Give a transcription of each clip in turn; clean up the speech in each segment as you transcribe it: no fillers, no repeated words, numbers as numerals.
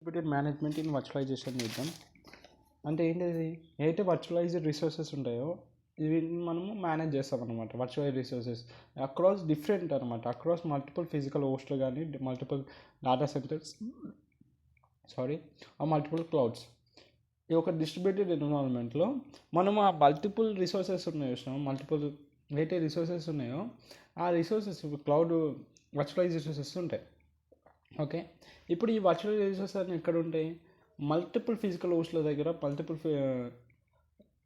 Distributed management in virtualisation చేద్దాం. అంటే ఏంటిది? ఏదైతే వర్చువలైజ్డ్ రిసోర్సెస్ ఉంటాయో ఇవి మనము మేనేజ్ చేస్తాం అనమాట. వర్చువల్ రిసోర్సెస్ అక్రాస్ డిఫరెంట్ అనమాట, అక్రాస్ మల్టిపుల్ ఫిజికల్ హోస్ట్లు కానీ multiple data centres multiple clouds. ఈ ఒక డిస్ట్రిబ్యూటెడ్ ఎన్విరాన్మెంట్లో మనం ఆ మల్టిపుల్ రిసోర్సెస్ ఉన్నాయో మల్టిపుల్ ఏదైతే రిసోర్సెస్ ఉన్నాయో ఆ రిసోర్సెస్ క్లౌడ్ వర్చువలైజ్ రిసోర్సెస్ ఉంటాయి. ఓకే, ఇప్పుడు ఈ వర్చువల్ రిసోర్సెస్ అన్నీ ఎక్కడ ఉంటాయి? మల్టిపుల్ ఫిజికల్ హోస్ట్ల దగ్గర, multiple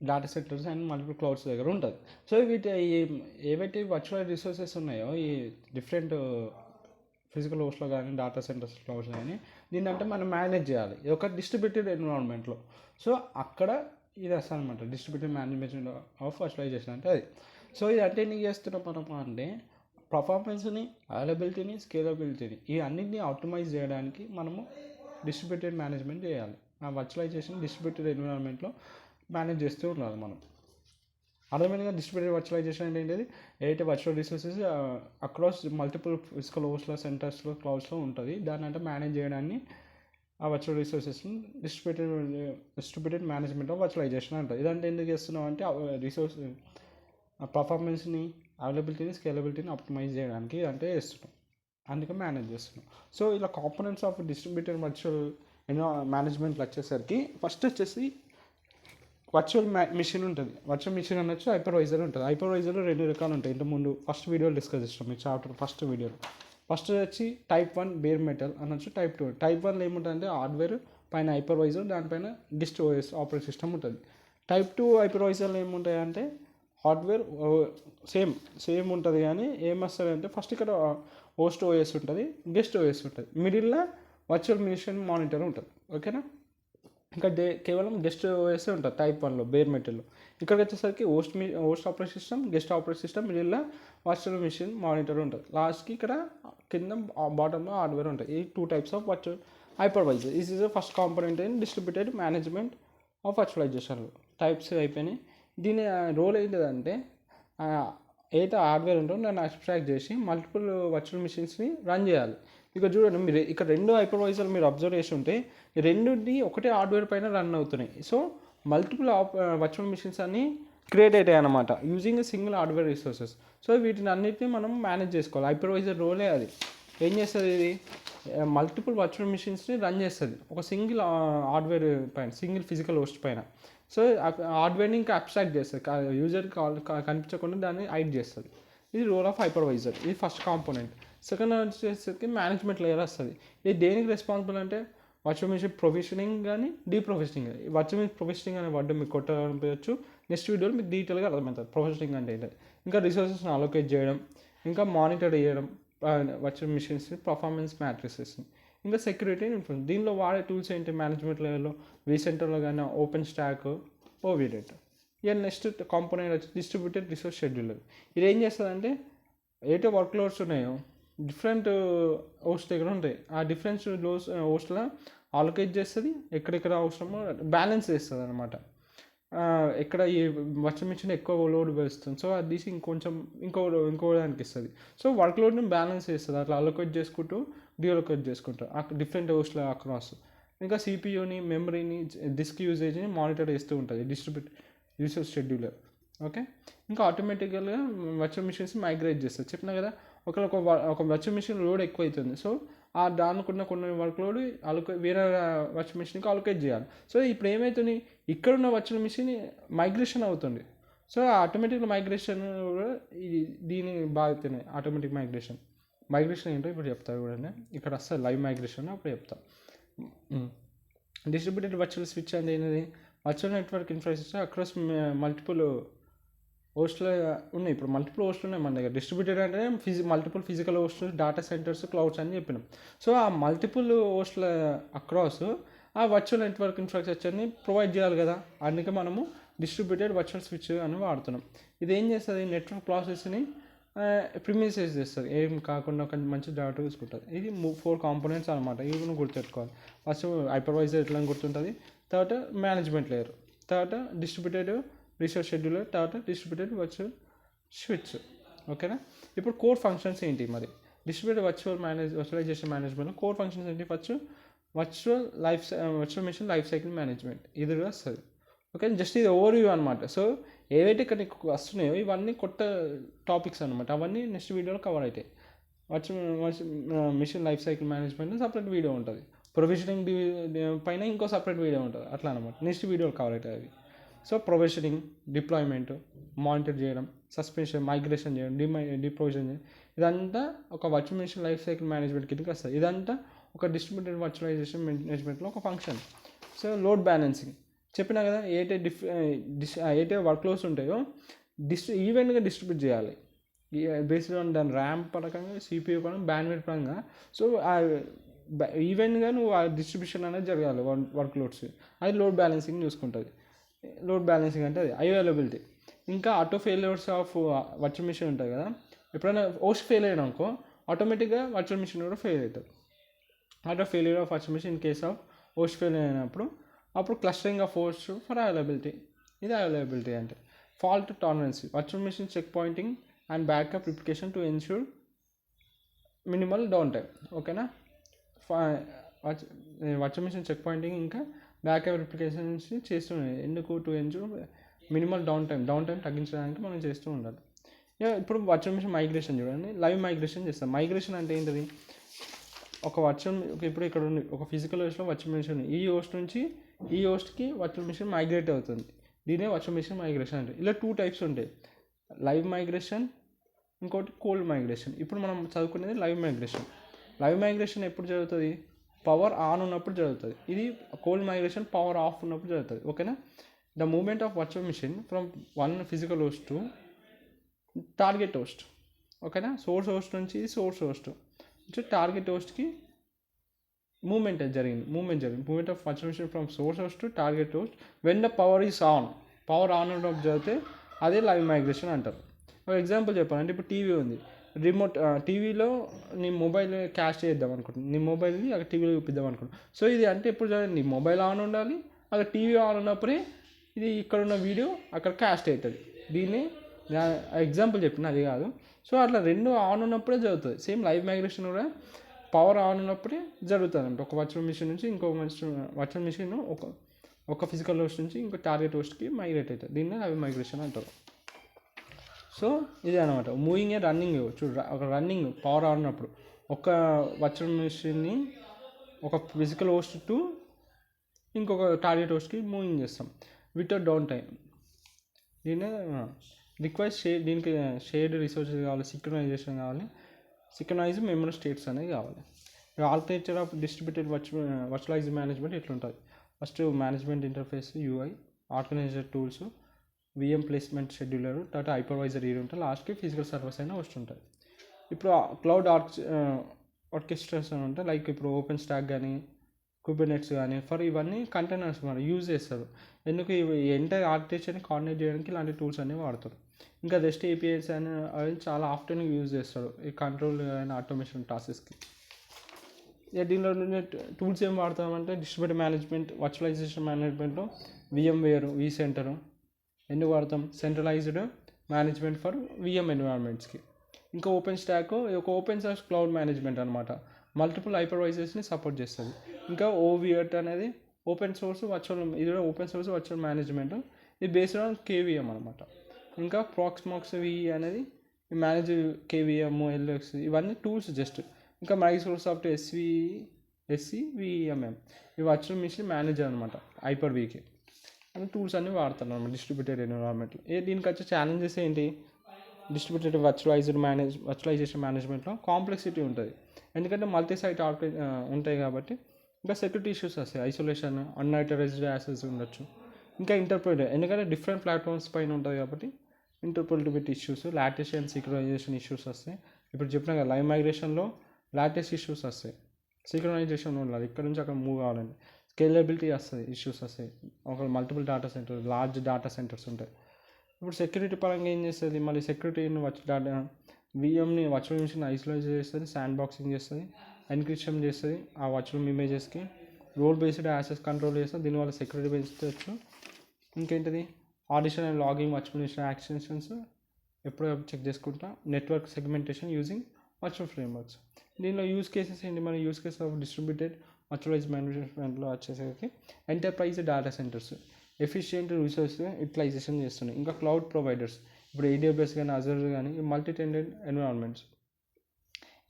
data centres and multiple clouds దగ్గర ఉంటుంది. సో వీటి ఏవైతే వర్చువల్ రిసోర్సెస్ ఉన్నాయో ఈ డిఫరెంట్ ఫిజికల్ హోస్ట్లో కానీ డేటా సెంటర్స్ క్లౌడ్స్ కానీ దీన్ని అంటే మనం మేనేజ్ చేయాలి ఒక డిస్ట్రిబ్యూటెడ్ ఎన్విరాన్మెంట్లో. సో అక్కడ ఇది వస్తుంది అనమాట డిస్ట్రిబ్యూటెడ్ మేనేజ్మెంట్ ఆఫ్ వర్చువలైజేషన్ అంటే అది. సో ఇది అంటే ఎందుకు చేస్తున్నాం మనం అంటే పర్ఫార్మెన్స్ని, అవైలబిలిటీని, స్కేలబిలిటీని ఈ అన్నింటినీ ఆప్టిమైజ్ చేయడానికి మనము డిస్ట్రిబ్యూటెడ్ మేనేజ్మెంట్ చేయాలి. ఆ వర్చువలైజేషన్ డిస్ట్రిబ్యూటెడ్ ఎన్విరాన్మెంట్లో మేనేజ్ చేస్తూ ఉండాలి మనం. అర్థమైనగా డిస్ట్రిబ్యూటెడ్ వర్చువలైజేషన్ అంటే ఏంటిది? ఏదైతే virtual resources across multiple physical హోస్ట్లో, సెంటర్స్లో, క్లౌడ్స్లో ఉంటుంది, దాన్ని అంటే మేనేజ్ చేయడాన్ని ఆ వర్చువల్ రిసోర్సెస్ని డిస్ట్రిబ్యూటెడ్ మేనేజ్మెంట్ ఆఫ్ వర్చువలైజేషన్ అంటారు. ఇదంటే ఎందుకు చేస్తున్నాం అంటే రిసోర్స్ పర్ఫార్మెన్స్ని, అవైలబిలిటీని, స్కేలబిలిటీని ఆప్టిమైజ్ చేయడానికి అంటే చేస్తున్నాం, అందుకే మేనేజ్ చేస్తున్నాం. సో ఇలా కాంపోనెంట్స్ ఆఫ్ డిస్ట్రిబ్యూటెడ్ వర్చువల్ మేనేజ్మెంట్లో వచ్చేసరికి ఫస్ట్ వచ్చేసి వర్చువల్ మిషన్ ఉంటుంది. వర్చువల్ మిషన్ అనొచ్చు, హైపర్వైజర్ ఉంటుంది. హైపర్వైజర్లో 2 రకాలు ఉంటాయి. ఇంతకుముందు ఫస్ట్ వీడియోలో డిస్కస్ చేస్తాం మీ చాప్టర్ ఫస్ట్ వీడియోలో. ఫస్ట్ వచ్చి టైప్ 1 బేర్ మెటల్ అనొచ్చు. టైప్ 2 టైప్ 1 ఏముంటుందంటే హార్డ్వేర్ పైన హైపర్వైజర్, దానిపైన డిస్ట్ ఓఎస్ ఆపరేటింగ్ సిస్టమ్ ఉంటుంది. టైప్ 2 హైపర్వైజర్లు ఏముంటాయంటే హార్డ్వేర్ సేమ్ ఉంటుంది, కానీ ఏమొస్తుంది అంటే ఫస్ట్ ఇక్కడ హోస్ట్ ఓఎస్ ఉంటుంది, గెస్ట్ ఓఎస్ ఉంటుంది, మిడిల్లో వర్చువల్ మిషన్ మానిటర్ ఉంటుంది. ఓకేనా, ఇంకా కేవలం గెస్ట్ ఓఎస్ ఉంటుంది టైప్ 1లో బేర్ మెటల్లో. ఇక్కడికి వచ్చేసరికి host operating system, guest operating system, మిడిల్లో వర్చువల్ మిషన్ మానిటర్ ఉంటుంది, లాస్ట్కి ఇక్కడ కింద బాటంలో హార్డ్వేర్ ఉంటుంది. ఈ 2 types of virtual hypervisor. This is the first component in distributed management of వర్చువలైజేషన్లో. టైప్స్ అయిపోయినాయి. దీని రోల్ ఏంటిదంటే ఏదైతే హార్డ్వేర్ ఉంటుందో దాన్ని అబ్స్ట్రాక్ట్ చేసి మల్టిపుల్ వర్చువల్ మిషన్స్ని రన్ చేయాలి. ఇక్కడ చూడండి, మీరు ఇక్కడ 2 హైపర్వైజర్లు మీరు అబ్జర్వ్ చేసి ఉంటే ఈ రెండుని ఒకటే హార్డ్వేర్ పైన రన్ అవుతున్నాయి. సో మల్టిపుల్ వర్చువల్ మిషన్స్ అన్ని క్రియేట్ అవుతాయి అన్నమాట using single hardware resources. So వీటిని అన్నిటిని మనం మేనేజ్ చేసుకోవాలి. హైపర్వైజర్ రోలే అది. ఏం చేస్తుంది? ఇది మల్టిపుల్ వర్చువల్ మిషన్స్ని రన్ చేస్తుంది ఒక సింగిల్ హార్డ్వేర్ పైన, సింగిల్ ఫిజికల్ హోస్ట్ పైన. సో హార్డ్వేర్ని ఇంకా అబ్స్ట్రాక్ట్ చేస్తుంది, యూజర్కి కనిపించకుండా దాన్ని హైడ్ చేస్తుంది. ఇది రోల్ ఆఫ్ హైపర్వైజర్. ఇది ఫస్ట్ కాంపోనెంట్. సెకండ్ వచ్చేసరికి మేనేజ్మెంట్ లేయర్ వస్తుంది. ఇది దేనికి రెస్పాన్సిబుల్ అంటే వర్చువల్ మిషన్ ప్రొవిజనింగ్ కానీ డీప్రొవిజనింగ్. వర్చువల్ మిషన్ ప్రొవిజనింగ్ అనే వర్డ్ మీకు కొట్టవచ్చు, నెక్స్ట్ వీడియోలో మీకు డీటెయిల్గా అర్థమవుతుంది ప్రొవిజనింగ్ అంటే ఏంటంటే. ఇంకా రిసోర్సెస్ని అలొకేట్ చేయడం, ఇంకా మానిటర్ చేయడం వర్చువల్ మిషన్స్ పర్ఫార్మెన్స్ మ్యాట్రిసెస్ని, ఇంకా సెక్యూరిటీ ఉంటుంది. దీనిలో వాడే టూల్స్ ఏంటి మేనేజ్మెంట్ లెవెల్లో? వీసెంటర్లో కానీ ఓపెన్ స్టాక్, ఓవిడెట్. ఇక నెక్స్ట్ కాంపోనెంట్ వచ్చి డిస్ట్రిబ్యూటెడ్ రిసోర్స్ షెడ్యూలర్. ఇది ఏం చేస్తుందంటే ఏటో వర్క్ లోడ్స్ ఉన్నాయో డిఫరెంట్ హోస్ట్ దగ్గర ఉంటాయి, ఆ డిఫరెంట్ హోస్ట్లో ఆలోకేట్ చేస్తుంది, ఎక్కడెక్కడ అవసరమో బ్యాలెన్స్ చేస్తుంది అనమాట. ఎక్కడ ఈ వర్చువల్ మిషన్ ఎక్కువ లోడ్ వేస్తుంది, సో అది తీసి ఇంకో దానికి ఇస్తుంది. సో వర్క్ లోడ్ని బ్యాలెన్స్ చేస్తుంది, అట్లా అలొకేట్ చేసుకుంటూ డీఅలొకేట్ చేసుకుంటారు డిఫరెంట్ హోస్ట్ల అక్రాస్. ఇంకా సిపియూని, మెమరీని, డిస్క్ యూజేజ్ని మానిటర్ చేస్తూ ఉంటుంది డిస్ట్రిబ్యూట్ రిసోర్స్ షెడ్యూలర్. ఓకే, ఇంకా ఆటోమేటిక్గా వర్చువల్ మిషన్స్ మైగ్రేట్ చేస్తుంది. చెప్పినా కదా, ఒక వర్చువల్ మిషన్ లోడ్ ఎక్కువ అవుతుంది, సో ఆ దానికున్న కొన్ని వర్క్ లోడ్ వేరే వర్చువల్ మిషన్కి అలొకేట్ చేయాలి. సో ఇప్పుడు ఏమవుతుంది, ఇక్కడున్న వర్చువల్ మిషన్ మైగ్రేషన్ అవుతుంది. సో ఆటోమేటిక్ మైగ్రేషన్ కూడా దీని బాగుతున్నాయి. ఆటోమేటిక్ మైగ్రేషన్ ఏంటో ఇప్పుడు చెప్తారు కూడా, ఇక్కడ వస్తుంది లైవ్ మైగ్రేషన్, అప్పుడు చెప్తా. డిస్ట్రిబ్యూటెడ్ వర్చువల్ స్విచ్ అంటే ఏంటిది? Virtual network infrastructure across multiple హోస్ట్లు ఉన్నాయి. ఇప్పుడు మల్టిపుల్ హోస్ట్లు ఉన్నాయి మన దగ్గర. డిస్ట్రిబ్యూటెడ్ అంటే మల్టిపుల్ ఫిజికల్ హోస్ట్లు, డేటా సెంటర్స్, క్లౌడ్స్ అని చెప్పినాం. సో ఆ మల్టిపుల్ హోస్ట్ల అక్రాస్ ఆ వర్చువల్ నెట్వర్క్ ఇన్ఫ్రాస్ట్రక్చర్ని ప్రొవైడ్ చేయాలి కదా, అందుకే మనము డిస్ట్రిబ్యూటెడ్ వర్చువల్ స్విచ్ అని వాడుతున్నాం. ఇది ఏం చేస్తుంది? నెట్వర్క్ ప్రాసెస్ని ప్రిమిసైజ్ చేస్తుంది, ఏం కాకుండా ఒక మంచి డేటా తీసుకుంటుంది. ఇది 4 కాంపోనెంట్స్ అనమాట. ఇవి నువ్వు గుర్తుపెట్టుకోవాలి. ఫస్ట్ హైపర్వైజర్ ఎట్లా గుర్తుంటుంది, తర్వాత మేనేజ్మెంట్ లేయర్, తర్వాత డిస్ట్రిబ్యూటెడ్ రిసోర్స్ షెడ్యూలర్, తర్వాత డిస్ట్రిబ్యూటెడ్ వర్చువల్ స్విచ్. ఓకేనా, ఇప్పుడు కోర్ ఫంక్షన్స్ ఏంటి మరి డిస్ట్రిబ్యూటెడ్ వర్చువలైజేషన్ మేనేజ్మెంట్లో కోర్ ఫంక్షన్స్ ఏంటి? First virtual machine life cycle management ఇది కూడా వస్తుంది. ఓకే, జస్ట్ ఇది ఓవర్ వ్యూ అనమాట. సో ఏవైతే ఇక్కడ నీకు వస్తున్నాయో ఇవన్నీ కొత్త టాపిక్స్ అనమాట, అవన్నీ నెక్స్ట్ వీడియోలో కవర్ అవుతాయి. Machine life cycle management separate video ఉంటుంది, ప్రొవిజనింగ్ పైన ఇంకో సపరేట్ వీడియో ఉంటుంది, అట్లా అనమాట. నెక్స్ట్ వీడియోలో కవర్ అవుతాయి అవి. సో ప్రొవిజనింగ్, డిప్లాయ్మెంట్, మానిటర్ చేయడం, సస్పెన్షన్, మైగ్రేషన్ చేయడం, డిప్రొవిజన్ చేయడం, ఇదంతా ఒక virtual machine life cycle management కిందకి వస్తుంది. ఇదంతా ఒక డిస్ట్రిబ్యూటెడ్ వర్చువలైజేషన్ మేనేజ్మెంట్లో ఒక ఫంక్షన్. సో లోడ్ బ్యాలెన్సింగ్ చెప్పినా కదా, ఏదైతే వర్క్లోడ్స్ ఉంటాయో ఈవెంట్గా డిస్ట్రిబ్యూట్ చేయాలి బేస్డ్ ఆన్ దాని ర్యామ్ పరంగా, సిపియూ పరంగా, బ్యాండ్విడ్త్ పరంగా. సో ఈవెంట్గా నువ్వు ఆ డిస్ట్రిబ్యూషన్ అనేది జరగాలి వర్క్లోడ్స్. అది లోడ్ బ్యాలెన్సింగ్ చూసుకుంటుంది. లోడ్ బ్యాలెన్సింగ్ అంటే అది అవైలబిలిటీ. ఇంకా auto failures of virtual machine ఉంటుంది కదా, ఎప్పుడైనా హోస్ట్ ఫెయిల్ అయ్యాను అనుకో ఆటోమేటిక్గా వర్చువల్ మెషిన్ కూడా ఫెయిల్ అవుతుంది. Auto failure of virtual machine in case of host fail అయినప్పుడు అప్పుడు clustering of host for availability. ఇది అవైలబిలిటీ అంటే. Fault tolerance, virtual machine checkpointing and backup replication to ensure minimal downtime. ఓకేనా, virtual machine checkpointing ఇంకా backup replications చేస్తున్నాయి ఎందుకు, to ensure minimal downtime తగ్గించడానికి మనం చేస్తూ ఉండాలి. ఇప్పుడు వర్చువల్ మెషిన్ మైగ్రేషన్ చూడండి, లైవ్ మైగ్రేషన్ చేస్తాం. మైగ్రేషన్ అంటే ఏంటిది, ఒక ఇప్పుడు ఇక్కడ ఉంది ఒక ఫిజికల్ హోస్ట్లో వర్చువల్ మెషిన్, ఈ హోస్ట్ నుంచి ఈ హోస్ట్కి వర్చువల్ మెషిన్ మైగ్రేట్ అవుతుంది, దీనే వర్చువల్ మెషిన్ మైగ్రేషన్ అంటే. ఇలా 2 టైప్స్ ఉంటాయి, లైవ్ మైగ్రేషన్, ఇంకోటి కోల్డ్ మైగ్రేషన్. ఇప్పుడు మనం చదువుకునేది లైవ్ మైగ్రేషన్. లైవ్ మైగ్రేషన్ ఎప్పుడు జరుగుతుంది, పవర్ ఆన్ ఉన్నప్పుడు జరుగుతుంది. ఇది కోల్డ్ మైగ్రేషన్ పవర్ ఆఫ్ ఉన్నప్పుడు జరుగుతుంది. ఓకేనా, the movement of virtual machine from one physical host to target host. ఓకేనా, సోర్స్ హోస్ట్ నుంచి టార్గెట్ హోస్ట్కి మూవ్మెంట్ జరిగింది. Movement of virtual machine from source host to target host when the power is on. Power on ఉన్నప్పుడు జరిగితే అదే live migration అంటారు. ఒక example చెప్పాలంటే, ఇప్పుడు టీవీ ఉంది, రిమోట్ టీవీలో నీ మొబైల్ క్యాష్ చేద్దాం అనుకుంటున్నాను, నీ మొబైల్ని అక్కడ టీవీలో చూపిద్దాం అనుకుంటున్నాను. సో ఇది అంటే ఎప్పుడు నీ మొబైల్ ఆన్ ఉండాలి, అక్కడ టీవీ ఆన్ ఉన్నప్పుడే ఇది ఇక్కడ ఉన్న వీడియో అక్కడ క్యాస్ట్ అవుతుంది. దీన్ని ఎగ్జాంపుల్ చెప్పిన, అది కాదు. సో అట్లా 2 ఆన్ ఉన్నప్పుడే జరుగుతుంది. సేమ్ లైవ్ మైగ్రేషన్ కూడా పవర్ ఆన్ ఉన్నప్పుడే జరుగుతుంది అంటే ఒక వర్చువల్ మెషిన్ నుంచి ఇంకో వర్చువల్ మెషిన్ ఒక ఫిజికల్ హోస్ట్ నుంచి ఇంకో టార్గెట్ హోస్ట్కి మైగ్రేట్ అవుతుంది. దీన్ని లైవ్ మైగ్రేషన్ అంటారు. సో ఇదే అనమాట మూవింగ్ ఏ రన్నింగ్. చూడు, ఒక రన్నింగ్ పవర్ ఆన్ ఉన్నప్పుడు ఒక వర్చువల్ మెషిన్ని ఒక ఫిజికల్ హోస్ట్ టు ఇంకొక టార్గెట్ హోస్ట్కి మూవింగ్ చేస్తాం వితౌట్ డౌన్ టైం. దీన్ని రిక్వైర్స్ దీనికి షేర్డ్ రిసోర్సెస్ కావాలి, సింక్రనైజేషన్ కావాలి, సింక్రనైజ్ మెమరీ స్టేట్స్ అనేది కావాలి. Architecture of distributed virtualize management ఇట్లుంటుంది. First management interface, UI, organizer tools, VM placement scheduler, తర్వాత హైపర్వైజర్ ఇది ఉంటుంది, లాస్ట్కి ఫిజికల్ సర్వీస్ అయినా వస్తుంటుంది. ఇప్పుడు క్లౌడ్ ఆర్కెస్ట్రేస్ అని ఉంటాయి, లైక్ ఇప్పుడు ఓపెన్ స్టాక్ కానీ కుబర్నెట్స్ కానీ ఫర్ ఇవన్నీ కంటైనర్స్ మనం యూజ్ చేస్తారు. ఎందుకు ఇవి ఎంటైర్ ఆర్కిటెక్చర్ని కోఆర్డినేట్ చేయడానికి ఇలాంటి టూల్స్ అనేవి వాడతారు. ఇంకా రెస్ట్ ఏపీఐస్ అని అవి చాలా ఆఫ్టర్గా యూజ్ చేస్తారు ఈ కంట్రోల్ అండ్ ఆటోమేషన్ టాస్క్స్కి. ఇక దీనిలో టూల్స్ ఏం వాడతామంటే డిస్ట్రిబ్యూటెడ్ మేనేజ్మెంట్, వర్చువలైజేషన్ మేనేజ్మెంట్లో విఎంవేర్, విసెంటర్ ఎందుకు వాడతాం, సెంట్రలైజ్డ్ మేనేజ్మెంట్ ఫర్ విఎం ఎన్విరాన్మెంట్స్కి. ఇంకా ఓపెన్ స్టాక్ ఒక ఓపెన్ సోర్స్ క్లౌడ్ మేనేజ్మెంట్ అనమాట, మల్టిపుల్ హైపర్వైజర్స్ని సపోర్ట్ చేస్తుంది. ఇంకా ఓవియట్ అనేది ఓపెన్ సోర్స్ వర్చువల్, ఇది కూడా ఓపెన్ సోర్స్ వర్చువల్ మేనేజ్మెంట్, ఇది బేస్డ్ ఆన్ కేవీఎం అనమాట. ఇంకా ప్రాక్స్మాక్స్ విఈ అనేది మేనేజ్ కేవీఎం, ఎల్ఎక్స్ ఇవన్నీ టూల్స్ జస్ట్. ఇంకా మైక్రోసాఫ్ట్ ఎస్సి విఈఎంఎం ఇవి వర్చువల్ మెషిన్ మేనేజర్ అనమాట, హైపర్ వీకి అని టూల్స్ అన్నీ వాడతారు అనమాట డిస్ట్రిబ్యూటెడ్ ఎన్విరాన్మెంట్లో. దీనికి వచ్చే ఛాలెంజెస్ ఏంటి, డిస్ట్రిబ్యూటెడ్ వర్చువలైజేషన్ మేనేజ్మెంట్లో కాంప్లెక్సిటీ ఉంటుంది, ఎందుకంటే మల్టీ సైట్ ఉంటాయి కాబట్టి. ఇంకా సెక్యూరిటీ ఇష్యూస్ వస్తాయి, ఐసోలేషన్, అన్ఆథరైజ్డ్ యాక్సెస్ ఉండొచ్చు. ఇంకా ఇంటర్ప్రిటేషన్, ఎందుకంటే డిఫరెంట్ ప్లాట్ఫామ్స్ పైన ఉంటుంది కాబట్టి interpretability issues, latency and synchronization issues వస్తాయి. ఇప్పుడు చెప్పిన కదా లైవ్ మైగ్రేషన్లో లాటెన్సీ ఇష్యూస్ వస్తాయి, సింక్రనైజేషన్ ఉండాలి, ఇక్కడ నుంచి అక్కడ మూవ్ కావాలండి, స్కేలబిలిటీ వస్తుంది, ఇష్యూస్ వస్తాయి, ఒక multiple data centres, large data centres ఉంటాయి. ఇప్పుడు సెక్యూరిటీ పరంగా ఏం చేస్తుంది, మళ్ళీ సెక్యూరిటీని విఎంని వర్చువల్ మెషిన్ ఐసోలేట్ చేస్తుంది, శాండ్ బాక్సింగ్ చేస్తుంది, ఎన్క్రిప్షన్ చేస్తుంది ఆ వర్చువల్ ఇమేజెస్కి, రోల్ బేస్డ్ యాక్సెస్ కంట్రోల్ చేస్తుంది, దీనివల్ల సెక్యూరిటీ పెంచవచ్చు. ఇంకేంటిది audition and logging virtual machine accessions ఎప్పుడో చెక్ చేసుకుంటా, network segmentation using virtual frameworks. దీనిలో యూజ్ కేసెస్ ఏంటి, మన use cases of distributed virtualize మేనేజ్మెంట్లో వచ్చేసరికి enterprise data centres efficient resource utilization చేస్తున్నాయి. ఇంకా క్లౌడ్ ప్రొవైడర్స్ ఇప్పుడు AWS కానీ అజర్ కానీ మల్టీ టెనెంట్ ఎన్విరాన్మెంట్స్.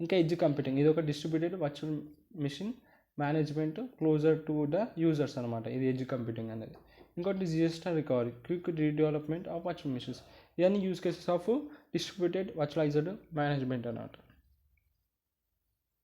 ఇంకా ఎడ్జ్ కంప్యూటింగ్ ఇది ఒక distributed virtual machine management closer to the users అనమాట. ఇది ఎడ్జ్ కంప్యూటింగ్ అనేది. ఇంకోటి disaster recovery quick redevelopment of virtual machines. ఇవన్నీ use cases of distributed virtualized management అన్నమాట.